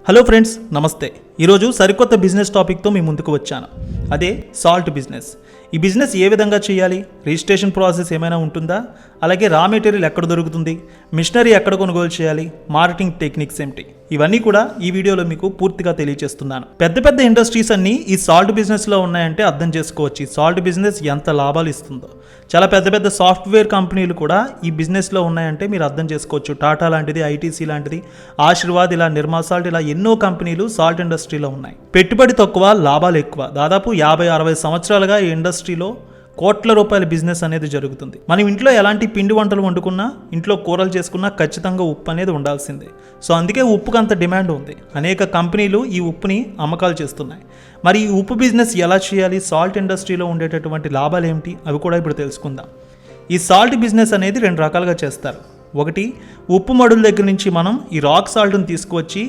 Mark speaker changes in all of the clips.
Speaker 1: Hello friends, నమస్తే. ఈరోజు సరికొత్త బిజినెస్ టాపిక్తో మీ ముందుకు వచ్చాను. అదే సాల్ట్ బిజినెస్. ఈ బిజినెస్ ఏ విధంగా చేయాలి, రిజిస్ట్రేషన్ ప్రాసెస్ ఏమైనా ఉంటుందా, అలాగే రా మెటీరియల్ ఎక్కడ దొరుకుతుంది, మిషనరీ ఎక్కడ కొనుగోలు చేయాలి, మార్కెటింగ్ టెక్నిక్స్ ఏమిటి, ఇవన్నీ కూడా ఈ వీడియోలో మీకు పూర్తిగా తెలియజేస్తున్నాను. పెద్ద పెద్ద ఇండస్ట్రీస్ అన్నీ ఈ సాల్ట్ బిజినెస్లో ఉన్నాయంటే అర్థం చేసుకోవచ్చు ఈ సాల్ట్ బిజినెస్ ఎంత లాభాలు ఇస్తుందో. చాలా పెద్ద పెద్ద సాఫ్ట్వేర్ కంపెనీలు కూడా ఈ బిజినెస్లో ఉన్నాయంటే మీరు అర్థం చేసుకోవచ్చు. టాటా లాంటిది, ఐటీసీ లాంటిది, ఆశీర్వాద్, ఇలా నిర్మా సాల్ట్, ఇలా ఎన్నో కంపెనీలు సాల్ట్ ఇండస్ట్రీలో ఉన్నాయి. పెట్టుబడి తక్కువ, లాభాలు ఎక్కువ. దాదాపు 50-60 సంవత్సరాలుగా ఈ ఇండస్ట్రీలో కోట్ల రూపాయల బిజినెస్ అనేది జరుగుతుంది. మనం ఇంట్లో ఎలాంటి పిండి వంటలు వండుకున్నా, ఇంట్లో కూరలు చేసుకున్నా ఖచ్చితంగా ఉప్పు అనేది ఉండాల్సిందే. సో అందుకే ఉప్పుకు అంత డిమాండ్ ఉంది. అనేక కంపెనీలు ఈ ఉప్పుని అమ్మకాలు చేస్తున్నాయి. మరి ఈ ఉప్పు బిజినెస్ ఎలా చేయాలి, సాల్ట్ ఇండస్ట్రీలో ఉండేటటువంటి లాభాలు ఏమిటి, అవి కూడా ఇప్పుడు తెలుసుకుందాం. ఈ సాల్ట్ బిజినెస్ అనేది 2 రకాలుగా చేస్తారు. ఒకటి, ఉప్పు మడుల దగ్గర నుంచి మనం ఈ రాక్ సాల్ట్ని తీసుకువచ్చి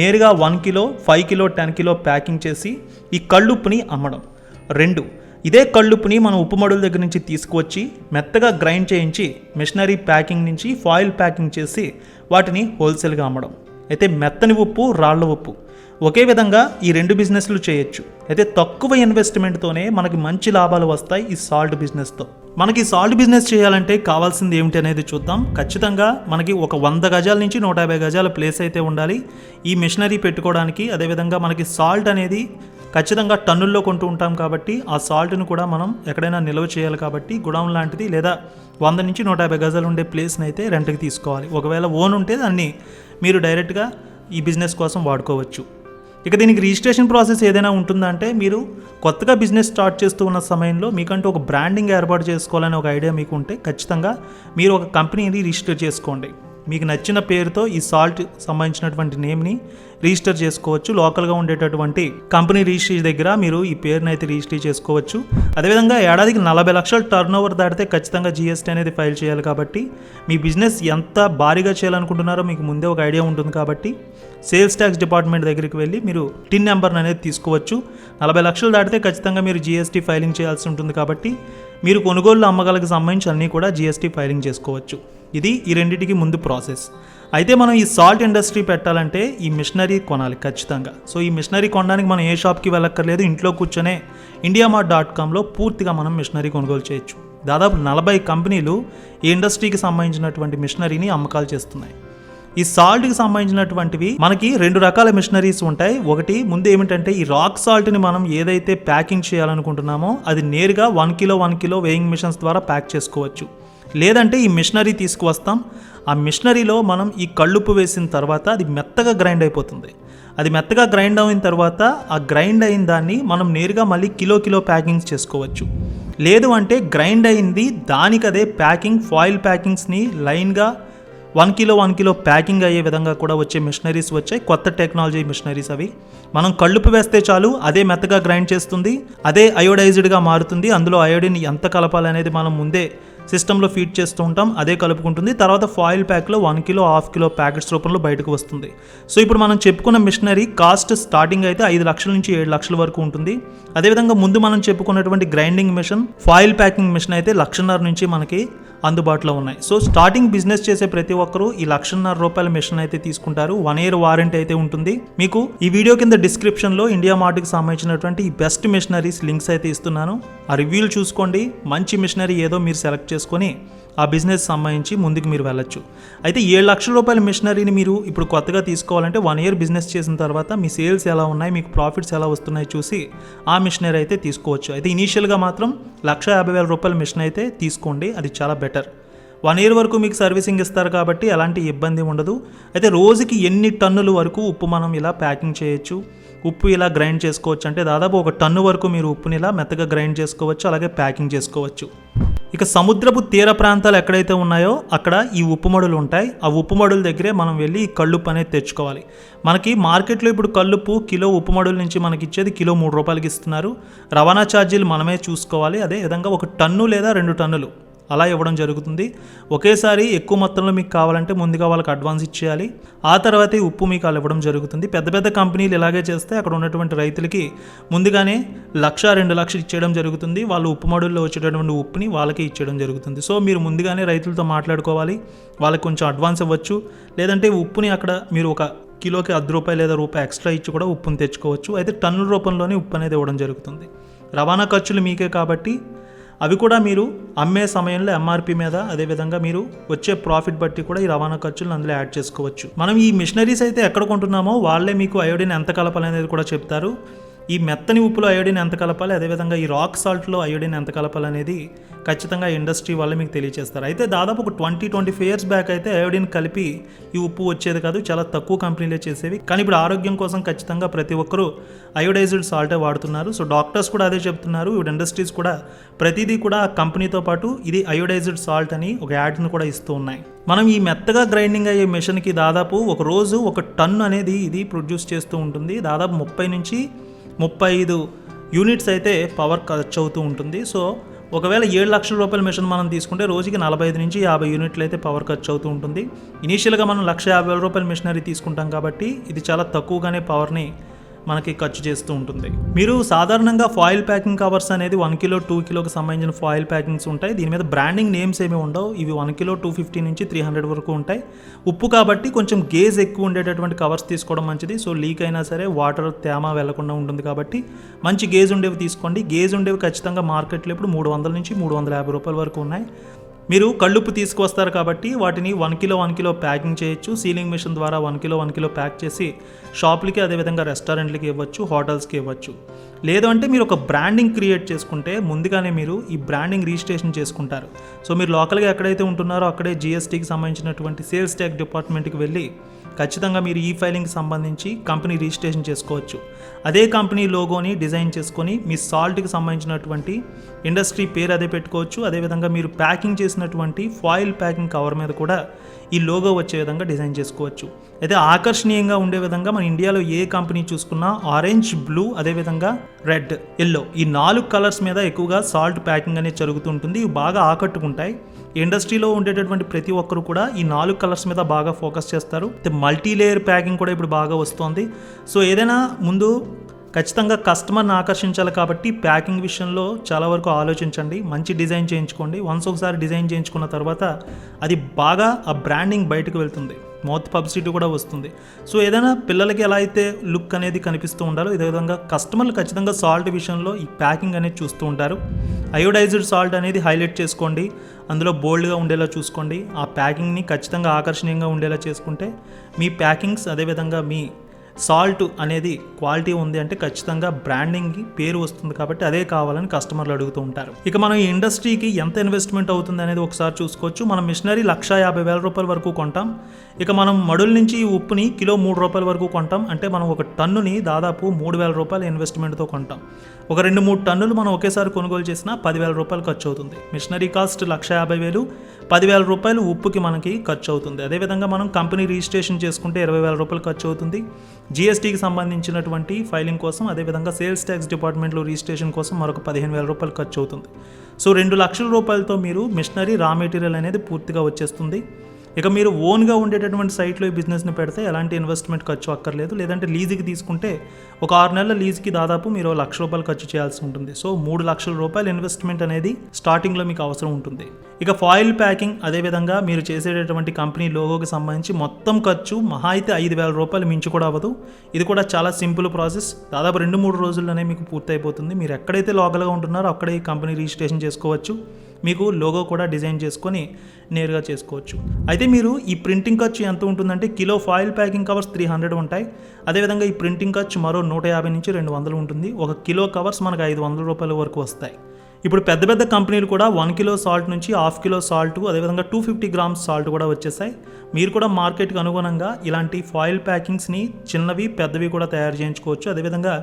Speaker 1: నేరుగా 1 కిలో, 5 కిలో, 10 కిలో ప్యాకింగ్ చేసి ఈ కళ్ళుప్పుని అమ్మడం. 2, ఇదే కళ్ళుప్పుని మనం ఉప్పు మడుల దగ్గర నుంచి తీసుకువచ్చి మెత్తగా గ్రైండ్ చేయించి మిషనరీ ప్యాకింగ్ నుంచి ఫాయిల్ ప్యాకింగ్ చేసి వాటిని హోల్సేల్గా అమ్మడం. అయితే మెత్తని ఉప్పు, రాళ్ల ఉప్పు ఒకే విధంగా ఈ 2 బిజినెస్లు చేయొచ్చు. అయితే తక్కువ ఇన్వెస్ట్మెంట్తోనే మనకి మంచి లాభాలు వస్తాయి ఈ సాల్ట్ బిజినెస్తో. మనకి సాల్ట్ బిజినెస్ చేయాలంటే కావాల్సింది ఏమిటి అనేది చూద్దాం. ఖచ్చితంగా మనకి ఒక 100 గజాల నుంచి 150 గజాల ప్లేస్ అయితే ఉండాలి ఈ మిషనరీ పెట్టుకోవడానికి. అదేవిధంగా మనకి సాల్ట్ అనేది ఖచ్చితంగా టన్నుల్లో కొంటూ ఉంటాం కాబట్టి ఆ సాల్ట్ను కూడా మనం ఎక్కడైనా నిల్వ చేయాలి కాబట్టి గుడౌన్ లాంటిది లేదా 100 నుంచి 150 గజాలు ఉండే ప్లేస్ని అయితే రెంట్కి తీసుకోవాలి. ఒకవేళ ఓన్ ఉంటే దాన్ని మీరు డైరెక్ట్గా ఈ బిజినెస్ కోసం వాడుకోవచ్చు. ఇక దీనికి రిజిస్ట్రేషన్ ప్రాసెస్ ఏదైనా ఉంటుందంటే, మీరు కొత్తగా బిజినెస్ స్టార్ట్ చేస్తూ ఉన్న సమయంలో మీకంటూ ఒక బ్రాండింగ్ ఏర్పాటు చేసుకోవాలని ఒక ఐడియా మీకు ఉంటే ఖచ్చితంగా మీరు ఒక కంపెనీని రిజిస్టర్ చేసుకోండి. మీకు నచ్చిన పేరుతో ఈ సాల్ట్ సంబంధించినటువంటి నేమ్ని రిజిస్టర్ చేసుకోవచ్చు. లోకల్గా ఉండేటటువంటి కంపెనీ రిజిస్ట్రీ దగ్గర మీరు ఈ పేరుని అయితే రిజిస్టర్ చేసుకోవచ్చు. అదేవిధంగా ఏడాదికి 40 లక్షల టర్న్ ఓవర్ దాటితే ఖచ్చితంగా జీఎస్టీ అనేది ఫైల్ చేయాలి. కాబట్టి మీ బిజినెస్ ఎంత భారీగా చేయాలనుకుంటున్నారో మీకు ముందే ఒక ఐడియా ఉంటుంది. కాబట్టి సేల్స్ ట్యాక్స్ డిపార్ట్మెంట్ దగ్గరికి వెళ్ళి మీరు టిన్ నెంబర్ని అనేది తీసుకోవచ్చు. 40 లక్షలు దాటితే ఖచ్చితంగా మీరు జీఎస్టీ ఫైలింగ్ చేయాల్సి ఉంటుంది. కాబట్టి మీరు కొనుగోలు అమ్మకాలకు సంబంధించి అన్నీ కూడా జీఎస్టీ ఫైలింగ్ చేసుకోవచ్చు. ఇది ఈ రెండింటికి ముందు ప్రాసెస్. అయితే మనం ఈ సాల్ట్ ఇండస్ట్రీ పెట్టాలంటే ఈ మిషనరీ కొనాలి ఖచ్చితంగా. సో ఈ మిషనరీ కొనడానికి మనం ఏ షాప్కి వెళ్ళక్కర్లేదు, ఇంట్లో కూర్చొనే indiamart.comలో పూర్తిగా మనం మిషనరీ కొనుగోలు చేయొచ్చు. దాదాపు 40 కంపెనీలు ఈ ఇండస్ట్రీకి సంబంధించినటువంటి మిషనరీని అమ్మకాలు చేస్తున్నాయి. ఈ సాల్ట్కి సంబంధించినటువంటివి మనకి 2 రకాల మిషనరీస్ ఉంటాయి. ఒకటి, ముందు ఏమిటంటే ఈ రాక్ సాల్ట్ని మనం ఏదైతే ప్యాకింగ్ చేయాలనుకుంటున్నామో అది నేరుగా 1 కిలో 1 కిలో వేయింగ్ మిషన్స్ ద్వారా ప్యాక్ చేసుకోవచ్చు. లేదంటే ఈ మిషనరీ తీసుకువస్తాం, ఆ మిషనరీలో మనం ఈ కళ్ళుప్పు వేసిన తర్వాత అది మెత్తగా గ్రైండ్ అయిపోతుంది. అది మెత్తగా గ్రైండ్ అయిన తర్వాత ఆ గ్రైండ్ అయిన దాన్ని మనం నేరుగా మళ్ళీ కిలో ప్యాకింగ్స్ చేసుకోవచ్చు. లేదు అంటే గ్రైండ్ అయింది దానికదే ప్యాకింగ్, ఫాయిల్ ప్యాకింగ్స్ని లైన్గా 1 కిలో ప్యాకింగ్ అయ్యే విధంగా కూడా వచ్చే మిషనరీస్ వచ్చాయి. కొత్త టెక్నాలజీ మిషనరీస్ అవి. మనం కళ్ళుప్పు వేస్తే చాలు, అదే మెత్తగా గ్రైండ్ చేస్తుంది, అదే అయోడైజ్డ్గా మారుతుంది. అందులో అయోడిన్ ఎంత కలపాలనేది మనం ముందే సిస్టంలో ఫీడ్ చేస్తూ ఉంటాం, అదే కలుపుకుంటుంది. తర్వాత ఫాయిల్ ప్యాక్లో 1 కిలో, హాఫ్ కిలో ప్యాకెట్స్ రూపంలో బయటకు వస్తుంది. సో ఇప్పుడు మనం చెప్పుకున్న మిషనరీ కాస్ట్ స్టార్టింగ్ అయితే 5 లక్షల నుంచి 7 లక్షల వరకు ఉంటుంది. అదేవిధంగా ముందు మనం చెప్పుకున్నటువంటి grinding machine, foil packing machine అయితే 1,50,000 నుంచి మనకి అందుబాటులో ఉన్నాయి. సో స్టార్టింగ్ బిజినెస్ చేసే ప్రతి ఒక్కరూ ఈ 1,50,000 రూపాయల మిషన్ అయితే తీసుకుంటారు. 1 year వారంటీ అయితే ఉంటుంది. మీకు ఈ వీడియో కింద డిస్క్రిప్షన్లో ఇండియా మార్ట్కి సంబంధించినటువంటి ఈ బెస్ట్ మిషనరీస్ లింక్స్ అయితే ఇస్తున్నాను. ఆ రివ్యూలు చూసుకోండి. మంచి మిషనరీ ఏదో మీరు సెలెక్ట్ చేసుకొని ఆ బిజినెస్ సంబంధించి ముందుకు మీరు వెళ్ళొచ్చు. అయితే 7 లక్షల రూపాయల మిషనరీని మీరు ఇప్పుడు కొత్తగా తీసుకోవాలంటే 1 year బిజినెస్ చేసిన తర్వాత మీ సేల్స్ ఎలా ఉన్నాయి, మీకు ప్రాఫిట్స్ ఎలా వస్తున్నాయి చూసి ఆ మిషనరీ అయితే తీసుకోవచ్చు. అయితే ఇనీషియల్గా మాత్రం 1,50,000 రూపాయల మిషన్ అయితే తీసుకోండి, అది చాలా బెటర్. 1 year వరకు మీకు సర్వీసింగ్ ఇస్తారు కాబట్టి ఎలాంటి ఇబ్బంది ఉండదు. అయితే రోజుకి ఎన్ని టన్నుల వరకు ఉప్పు మనం ఇలా ప్యాకింగ్ చేయొచ్చు, ఉప్పు ఇలా గ్రైండ్ చేసుకోవచ్చు అంటే దాదాపు 1 టన్ను వరకు మీరు ఉప్పుని ఇలా మెత్తగా గ్రైండ్ చేసుకోవచ్చు, అలాగే ప్యాకింగ్ చేసుకోవచ్చు. ఇక సముద్రపు తీర ప్రాంతాలు ఎక్కడైతే ఉన్నాయో అక్కడ ఈ ఉప్పు మడులు ఉంటాయి. ఆ ఉప్పు మడుల దగ్గరే మనం వెళ్ళి ఈ కళ్ళుప్పు అనేది తెచ్చుకోవాలి. మనకి మార్కెట్లో ఇప్పుడు కళ్ళుప్పు కిలో ఉప్పు మడుల నుంచి మనకి ఇచ్చేది కిలో 3 రూపాయలకి ఇస్తున్నారు. రవాణా ఛార్జీలు మనమే చూసుకోవాలి. అదే విధంగా 1 టన్ను లేదా 2 టన్నులు అలా ఇవ్వడం జరుగుతుంది. ఒకేసారి ఎక్కువ మొత్తంలో మీకు కావాలంటే ముందుగా వాళ్ళకి అడ్వాన్స్ ఇచ్చేయాలి, ఆ తర్వాత ఈ ఉప్పు మీకు అలా ఇవ్వడం జరుగుతుంది. పెద్ద పెద్ద కంపెనీలు ఇలాగే చేస్తే అక్కడ ఉన్నటువంటి రైతులకి ముందుగానే 1,00,000-2 లక్షలు ఇచ్చేయడం జరుగుతుంది. వాళ్ళు ఉప్పు మడుల్లో వచ్చేటటువంటి ఉప్పుని వాళ్ళకి ఇచ్చేయడం జరుగుతుంది. సో మీరు ముందుగానే రైతులతో మాట్లాడుకోవాలి, వాళ్ళకి కొంచెం అడ్వాన్స్ ఇవ్వచ్చు. లేదంటే ఉప్పుని అక్కడ మీరు ఒక కిలోకి ₹10 లేదా రూపాయి ఎక్స్ట్రా ఇచ్చి కూడా ఉప్పును తెచ్చుకోవచ్చు. అయితే టన్నుల రూపంలోనే ఉప్పు అనేది ఇవ్వడం జరుగుతుంది. రవాణా ఖర్చులు మీకే కాబట్టి అవి కూడా మీరు అమ్మే సమయంలో ఎంఆర్పి మీద, అదేవిధంగా మీరు వచ్చే ప్రాఫిట్ బట్టి కూడా ఈ రవాణా ఖర్చులను అందులో యాడ్ చేసుకోవచ్చు. మనం ఈ మిషనరీస్ అయితే ఎక్కడ కొంటున్నామో వాళ్ళే మీకు అయోడిన్ ఎంత కలపాలి అనేది కూడా చెప్తారు. ఈ మెత్తని ఉప్పులో అయోడిన్ ఎంత కలపాలి, అదేవిధంగా ఈ రాక్ సాల్ట్లో అయోడిన్ ఎంత కలపాలి అనేది ఖచ్చితంగా ఇండస్ట్రీ వాళ్ళు మీకు తెలియజేస్తారు. అయితే దాదాపు ఒక 20-25 ఇయర్స్ బ్యాక్ అయితే అయోడిన్ కలిపి ఈ ఉప్పు వచ్చేది కాదు, చాలా తక్కువ కంపెనీలే చేసేవి. కానీ ఇప్పుడు ఆరోగ్యం కోసం ఖచ్చితంగా ప్రతి ఒక్కరూ అయోడైజ్డ్ సాల్టే వాడుతున్నారు. సో డాక్టర్స్ కూడా అదే చెప్తున్నారు. ఇప్పుడు ఇండస్ట్రీస్ కూడా ప్రతిదీ కూడా కంపెనీతో పాటు ఇది అయోడైజ్డ్ సాల్ట్ అని ఒక యాడ్ను కూడా ఇస్తూ ఉన్నాయి. మనం ఈ మెత్తగా గ్రైండింగ్ అయ్యే మిషన్కి దాదాపు ఒక రోజు 1 టన్ను అనేది ఇది ప్రొడ్యూస్ చేస్తూ ఉంటుంది. దాదాపు 30 నుంచి 35 యూనిట్స్ అయితే పవర్ ఖర్చు అవుతూ ఉంటుంది. సో ఒకవేళ ₹7,00,000 మిషన్ మనం తీసుకుంటే రోజుకి 45 నుంచి 50 యూనిట్లు అయితే పవర్ ఖర్చు అవుతూ ఉంటుంది. ఇనీషియల్గా మనం ₹1,50,000 మిషనరీ తీసుకుంటాం కాబట్టి ఇది చాలా తక్కువగానే పవర్ని మనకి ఖర్చు చేస్తూ ఉంటుంది. మీరు సాధారణంగా ఫాయిల్ ప్యాకింగ్ కవర్స్ అనేది 1 కిలో 2 కిలోకి సంబంధించిన ఫాయిల్ ప్యాకింగ్స్ ఉంటాయి. దీని మీద బ్రాండింగ్ నేమ్స్ ఏమీ ఉండవు. ఇవి 1 కిలో 250 నుంచి 300 వరకు ఉంటాయి. ఉప్పు కాబట్టి కొంచెం గేజ్ ఎక్కువ ఉండేటటువంటి కవర్స్ తీసుకోవడం మంచిది. సో లీక్ అయినా సరే వాటర్ తేమ వెళ్లకుండా ఉంటుంది కాబట్టి మంచి గేజ్ ఉండేవి తీసుకోండి. గేజ్ ఉండేవి ఖచ్చితంగా మార్కెట్లో ఇప్పుడు ₹300 నుంచి ₹350 వరకు ఉన్నాయి. మీరు కళ్ళుప్పు తీసుకువస్తారు కాబట్టి వాటిని 1 కిలో ప్యాకింగ్ చేయొచ్చు. సీలింగ్ మిషన్ ద్వారా 1 కిలో ప్యాక్ చేసి షాపులకి, అదేవిధంగా రెస్టారెంట్లకి ఇవ్వచ్చు, హోటల్స్కి ఇవ్వచ్చు. లేదు అంటే మీరు ఒక బ్రాండింగ్ క్రియేట్ చేసుకుంటే ముందుగానే మీరు ఈ బ్రాండింగ్ రిజిస్ట్రేషన్ చేసుకుంటారు. సో మీరు లోకల్గా ఎక్కడైతే ఉంటున్నారో అక్కడే GSTకి సంబంధించినటువంటి సేల్స్ ట్యాక్స్ డిపార్ట్మెంట్కి వెళ్ళి ఖచ్చితంగా మీరు ఈ ఫైలింగ్కి సంబంధించి కంపెనీ రిజిస్ట్రేషన్ చేసుకోవచ్చు. అదే కంపెనీ లోగోని డిజైన్ చేసుకొని మీ సాల్ట్కి సంబంధించినటువంటి ఇండస్ట్రీ పేరు అదే పెట్టుకోవచ్చు. అదేవిధంగా మీరు ప్యాకింగ్ చేసినటువంటి ఫాయిల్ ప్యాకింగ్ కవర్ మీద కూడా ఈ లోగో వచ్చే విధంగా డిజైన్ చేసుకోవచ్చు. అయితే ఆకర్షణీయంగా ఉండే విధంగా మన ఇండియాలో ఏ కంపెనీ చూసుకున్నా ఆరెంజ్, బ్లూ, అదేవిధంగా రెడ్, ఎల్లో ఈ 4 కలర్స్ మీద ఎక్కువగా సాల్ట్ ప్యాకింగ్ అనేది జరుగుతుంటుంది. ఇవి బాగా ఆకట్టుకుంటాయి. ఇండస్ట్రీలో ఉండేటటువంటి ప్రతి ఒక్కరు కూడా ఈ 4 కలర్స్ మీద బాగా ఫోకస్ చేస్తారు. మల్టీ లేయర్ ప్యాకింగ్ కూడా ఇప్పుడు బాగా వస్తుంది. సో ఏదైనా ముందు ఖచ్చితంగా కస్టమర్ని ఆకర్షించాలి కాబట్టి ప్యాకింగ్ విషయంలో చాలా వరకు ఆలోచించండి. మంచి డిజైన్ చేయించుకోండి. ఒకసారి డిజైన్ చేయించుకున్న తర్వాత అది బాగా ఆ బ్రాండింగ్ బయటకు వెళ్తుంది, మౌత్ పబ్లిసిటీ కూడా వస్తుంది. సో ఏదైనా పిల్లలకి ఎలా అయితే లుక్ అనేది కనిపిస్తూ ఉండాలో ఇదే విధంగా కస్టమర్లు ఖచ్చితంగా సాల్ట్ విషయంలో ఈ ప్యాకింగ్ అనేది చూస్తూ ఉంటారు. అయోడైజ్డ్ సాల్ట్ అనేది హైలైట్ చేసుకోండి, అందులో బోల్డ్గా ఉండేలా చూసుకోండి. ఆ ప్యాకింగ్ని ఖచ్చితంగా ఆకర్షణీయంగా ఉండేలా చేసుకుంటే మీ ప్యాకింగ్స్, అదేవిధంగా మీ సాల్ట్ అనేది క్వాలిటీ ఉంది అంటే ఖచ్చితంగా బ్రాండింగ్కి పేరు వస్తుంది కాబట్టి అదే కావాలని కస్టమర్లు అడుగుతూ ఉంటారు. ఇక మనం ఈ ఇండస్ట్రీకి ఎంత ఇన్వెస్ట్మెంట్ అవుతుంది అనేది ఒకసారి చూసుకోవచ్చు. మనం మిషనరీ ₹150,000 వరకు కొంటాం. ఇక మనం మడుల నుంచి ఈ ఉప్పుని కిలో ₹3 వరకు కొంటాం. అంటే మనం ఒక టన్నుని దాదాపు ₹3,000 ఇన్వెస్ట్మెంట్తో కొంటాం. ఒక 2-3 టన్నులు మనం ఒకేసారి కొనుగోలు చేసినా ₹10,000 ఖర్చు అవుతుంది. మిషనరీ కాస్ట్ ₹150,000, ₹10,000 ఉప్పుకి మనకి ఖర్చు అవుతుంది. అదేవిధంగా మనం కంపెనీ రిజిస్ట్రేషన్ చేసుకుంటే ₹20,000 ఖర్చు అవుతుంది. GSTకి సంబంధించినటువంటి ఫైలింగ్ కోసం, అదేవిధంగా సేల్స్ ట్యాక్స్ డిపార్ట్మెంట్లో రిజిస్ట్రేషన్ కోసం మరొక ₹15,000 ఖర్చు అవుతుంది. సో ₹2,00,000తో మీరు మిషనరీ రా మెటీరియల్ అనేది పూర్తిగా వచ్చేస్తుంది. ఇక మీరు ఓన్గా ఉండేటటువంటి సైట్లో ఈ బిజినెస్ని పెడితే ఎలాంటి ఇన్వెస్ట్మెంట్ ఖర్చు అక్కర్లేదు. లేదంటే లీజుకి తీసుకుంటే ఒక 6 నెలల లీజుకి దాదాపు మీరు ₹1,00,000 ఖర్చు చేయాల్సి ఉంటుంది. సో ₹3,00,000 ఇన్వెస్ట్మెంట్ అనేది స్టార్టింగ్లో మీకు అవసరం ఉంటుంది. ఇక ఫాయిల్ ప్యాకింగ్, అదేవిధంగా మీరు చేసేటటువంటి కంపెనీ లోగోకి సంబంధించి మొత్తం ఖర్చు మహా అయితే ₹5,000 మించి కూడా అవ్వదు. ఇది కూడా చాలా సింపుల్ ప్రాసెస్. దాదాపు 2-3 రోజుల్లోనే మీకు పూర్తయిపోతుంది. మీరు ఎక్కడైతే లోకల్గా ఉంటున్నారో అక్కడే ఈ కంపెనీ రిజిస్ట్రేషన్ చేసుకోవచ్చు. మీకు లోగో కూడా డిజైన్ చేసుకొని నేరుగా చేసుకోవచ్చు. అయితే మీరు ఈ ప్రింటింగ్ ఖర్చు ఎంత ఉంటుందంటే కిలో ఫాయిల్ ప్యాకింగ్ కవర్స్ 300 ఉంటాయి. అదేవిధంగా ఈ ప్రింటింగ్ ఖర్చు మరో 150 నుంచి 200 ఉంటుంది. 1 కిలో కవర్స్ మనకు ₹500 వరకు వస్తాయి. ఇప్పుడు పెద్ద పెద్ద కంపెనీలు కూడా 1 కిలో సాల్ట్ నుంచి ½ కిలో సాల్ట్, అదేవిధంగా 250 గ్రామ్స్ సాల్ట్ కూడా వచ్చేసాయి. మీరు కూడా మార్కెట్కి అనుగుణంగా ఇలాంటి ఫాయిల్ ప్యాకింగ్స్ని చిన్నవి పెద్దవి కూడా తయారు చేయించుకోవచ్చు. అదేవిధంగా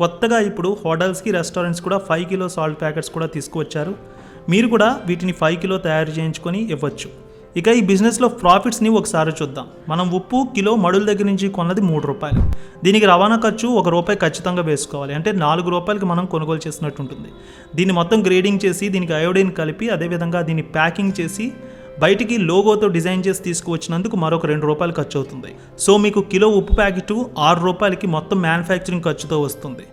Speaker 1: కొత్తగా ఇప్పుడు హోటల్స్కి, రెస్టారెంట్స్ కూడా 5 కిలో సాల్ట్ ప్యాకెట్స్ కూడా తీసుకువచ్చారు. మీరు కూడా వీటిని 5 కిలో తయారు చేయించుకొని ఇవ్వచ్చు. ఇక ఈ బిజినెస్లో ప్రాఫిట్స్ని ఒకసారి చూద్దాం. మనం ఉప్పు కిలో మడుల దగ్గర నుంచి కొన్నది ₹3. దీనికి రవాణా ఖర్చు ₹1 ఖచ్చితంగా వేసుకోవాలి. అంటే ₹4కి మనం కొనుగోలు చేసినట్టు ఉంటుంది. దీన్ని మొత్తం గ్రేడింగ్ చేసి దీనికి అయోడిన్ కలిపి, అదేవిధంగా దీన్ని ప్యాకింగ్ చేసి బయటికి లోగోతో డిజైన్ చేసి తీసుకువచ్చినందుకు మరొక ₹2 ఖర్చు అవుతుంది. సో మీకు కిలో ఉప్పు ప్యాకెట్ ₹6కి మొత్తం మ్యానుఫ్యాక్చరింగ్ ఖర్చుతో వస్తుంది.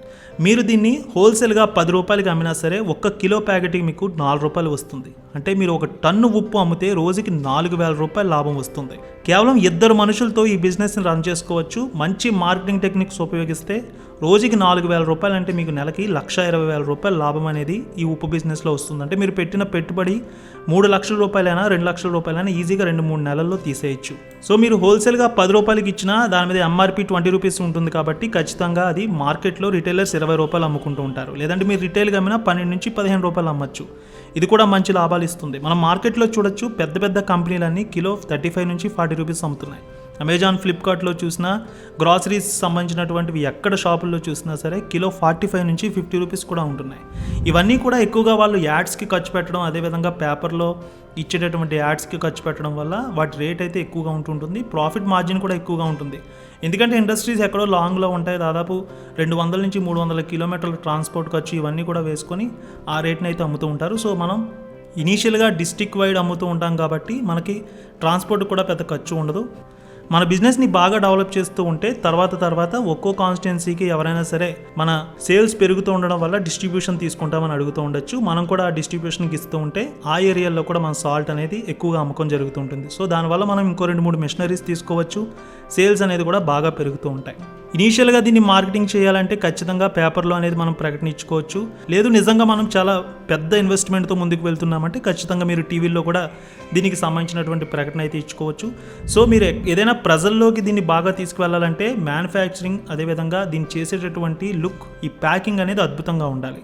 Speaker 1: మీరు దీన్ని హోల్సేల్గా 10 రూపాయలకి అమ్మినా సరే 1 కిలో ప్యాకెట్కి మీకు 4 రూపాయలు వస్తుంది. అంటే మీరు 1 టన్ను ఉప్పు అమ్మితే రోజుకి 4,000 రూపాయల లాభం వస్తుంది. కేవలం 2 మనుషులతో ఈ బిజినెస్ని రన్ చేసుకోవచ్చు. మంచి మార్కెటింగ్ టెక్నిక్స్ ఉపయోగిస్తే రోజుకి 4,000 రూపాయలు అంటే మీకు నెలకి 1,20,000 రూపాయల లాభం అనేది ఈ ఉప్పు బిజినెస్లో వస్తుంది. అంటే మీరు పెట్టిన పెట్టుబడి 3 లక్షల రూపాయలైనా 2 లక్షల రూపాయలైనా ఈజీగా 2-3 నెలల్లో తీసేయచ్చు. సో మీరు హోల్సేల్గా 10 రూపాయలకి ఇచ్చినా దాని మీద ఎంఆర్పి 20 రూపీస్ ఉంటుంది కాబట్టి ఖచ్చితంగా అది మార్కెట్లో రిటైలర్స్ 20 రూపాయలు అమ్ముకుంటూ ఉంటారు. లేదంటే మీరు రిటైల్గా అమ్మినా 12 నుంచి 15 రూపాయలు అమ్మచ్చు. ఇది కూడా మంచి లాభాలు ఇస్తుంది. మనం మార్కెట్లో చూడొచ్చు, పెద్ద పెద్ద కంపెనీలన్నీ కిలో 35 నుంచి 40 రూపీస్ అమ్ముతున్నాయి. అమెజాన్, ఫ్లిప్కార్ట్లో చూసినా, గ్రాసరీస్ సంబంధించినటువంటివి ఎక్కడ షాపుల్లో చూసినా సరే కిలో 45 నుంచి 50 రూపీస్ కూడా ఉంటున్నాయి. ఇవన్నీ కూడా ఎక్కువగా వాళ్ళు యాడ్స్కి ఖర్చు పెట్టడం, అదేవిధంగా పేపర్లో ఇచ్చేటటువంటి యాడ్స్కి ఖర్చు పెట్టడం వల్ల వాటి రేట్ అయితే ఎక్కువగా ఉంటుంటుంది. ప్రాఫిట్ మార్జిన్ కూడా ఎక్కువగా ఉంటుంది. ఎందుకంటే ఇండస్ట్రీస్ ఎక్కడో లాంగ్లో ఉంటాయి. దాదాపు 200 నుంచి 300 కిలోమీటర్ల ట్రాన్స్పోర్ట్ ఖర్చు ఇవన్నీ కూడా వేసుకొని ఆ రేట్ని అయితే అమ్ముతూ ఉంటారు. సో మనం ఇనీషియల్గా డిస్ట్రిక్ట్ వైడ్ అమ్ముతూ ఉంటాం కాబట్టి మనకి ట్రాన్స్పోర్ట్ కూడా పెద్ద ఖర్చు ఉండదు. మన బిజినెస్ని బాగా డెవలప్ చేస్తూ ఉంటే తర్వాత ఒక్కో కాన్స్టిట్యున్సీకి ఎవరైనా సరే మన సేల్స్ పెరుగుతూ ఉండడం వల్ల డిస్ట్రిబ్యూషన్ తీసుకుంటామని అడుగుతూ ఉండొచ్చు. మనం కూడా ఆ డిస్ట్రిబ్యూషన్కి ఇస్తూ ఉంటే ఆ ఏరియాలో కూడా మన సాల్ట్ అనేది ఎక్కువగా అమ్మకం జరుగుతూ ఉంటుంది. సో దానివల్ల మనం ఇంకో 2-3 మెషినరీస్ తీసుకోవచ్చు. సేల్స్ అనేది కూడా బాగా పెరుగుతూ ఉంటాయి. ఇనీషియల్గా దీన్ని మార్కెటింగ్ చేయాలంటే ఖచ్చితంగా పేపర్లో అనేది మనం ప్రకటన ఇచ్చుకోవచ్చు. లేదు నిజంగా మనం చాలా పెద్ద ఇన్వెస్ట్మెంట్తో ముందుకు వెళ్తున్నామంటే ఖచ్చితంగా మీరు టీవీల్లో కూడా దీనికి సంబంధించినటువంటి ప్రకటన అయితే ఇచ్చుకోవచ్చు. సో మీరు ఏదైనా ప్రజల్లోకి దీన్ని బాగా తీసుకువెళ్ళాలంటే మ్యానుఫ్యాక్చరింగ్, అదేవిధంగా దీన్ని చేసేటటువంటి లుక్, ఈ ప్యాకింగ్ అనేది అద్భుతంగా ఉండాలి.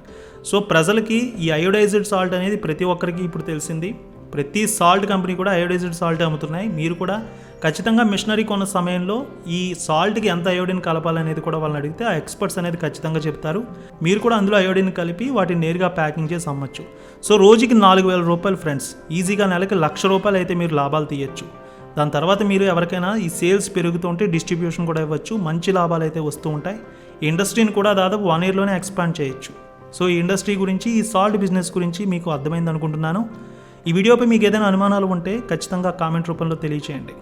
Speaker 1: సో ప్రజలకి ఈ అయోడైజ్డ్ సాల్ట్ అనేది ప్రతి ఒక్కరికి ఇప్పుడు తెలిసింది. ప్రతి సాల్ట్ కంపెనీ కూడా అయోడైజ్డ్ సాల్ట్ అమ్ముతున్నాయి. మీరు కూడా ఖచ్చితంగా మిషనరీ కొన్న సమయంలో ఈ సాల్ట్కి ఎంత అయోడిన్ కలపాలనేది కూడా వాళ్ళని అడిగితే ఆ ఎక్స్పర్ట్స్ అనేది ఖచ్చితంగా చెప్తారు. మీరు కూడా అందులో అయోడిన్ కలిపి వాటిని నేరుగా ప్యాకింగ్ చేసి అమ్మచ్చు. సో రోజుకి 4,000 రూపాయలు ఫ్రెండ్స్, ఈజీగా నెలకి 1,00,000 రూపాయలు అయితే మీరు లాభాలు తీయచ్చు. దాని తర్వాత మీరు ఎవరికైనా ఈ సేల్స్ పెరుగుతుంటే డిస్ట్రిబ్యూషన్ కూడా ఇవ్వచ్చు. మంచి లాభాలు అయితే వస్తూ ఉంటాయి. ఈ ఇండస్ట్రీని కూడా దాదాపు 1 ఇయర్లోనే ఎక్స్పాండ్ చేయొచ్చు. సో ఈ ఇండస్ట్రీ గురించి, ఈ సాల్ట్ బిజినెస్ గురించి మీకు అర్థమైంది అనుకుంటున్నాను. ఈ వీడియోపై మీకు ఏదైనా అనుమానాలు ఉంటే ఖచ్చితంగా కామెంట్ రూపంలో తెలియచేయండి.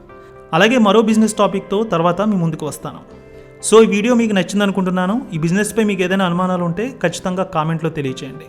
Speaker 1: అలాగే మరో బిజినెస్ టాపిక్తో తర్వాత మీ ముందుకు వస్తాను. సో ఈ వీడియో మీకు నచ్చింది అనుకుంటున్నాను. ఈ బిజినెస్పై మీకు ఏదైనా అనుమానాలు ఉంటే ఖచ్చితంగా కామెంట్లో తెలియచేయండి.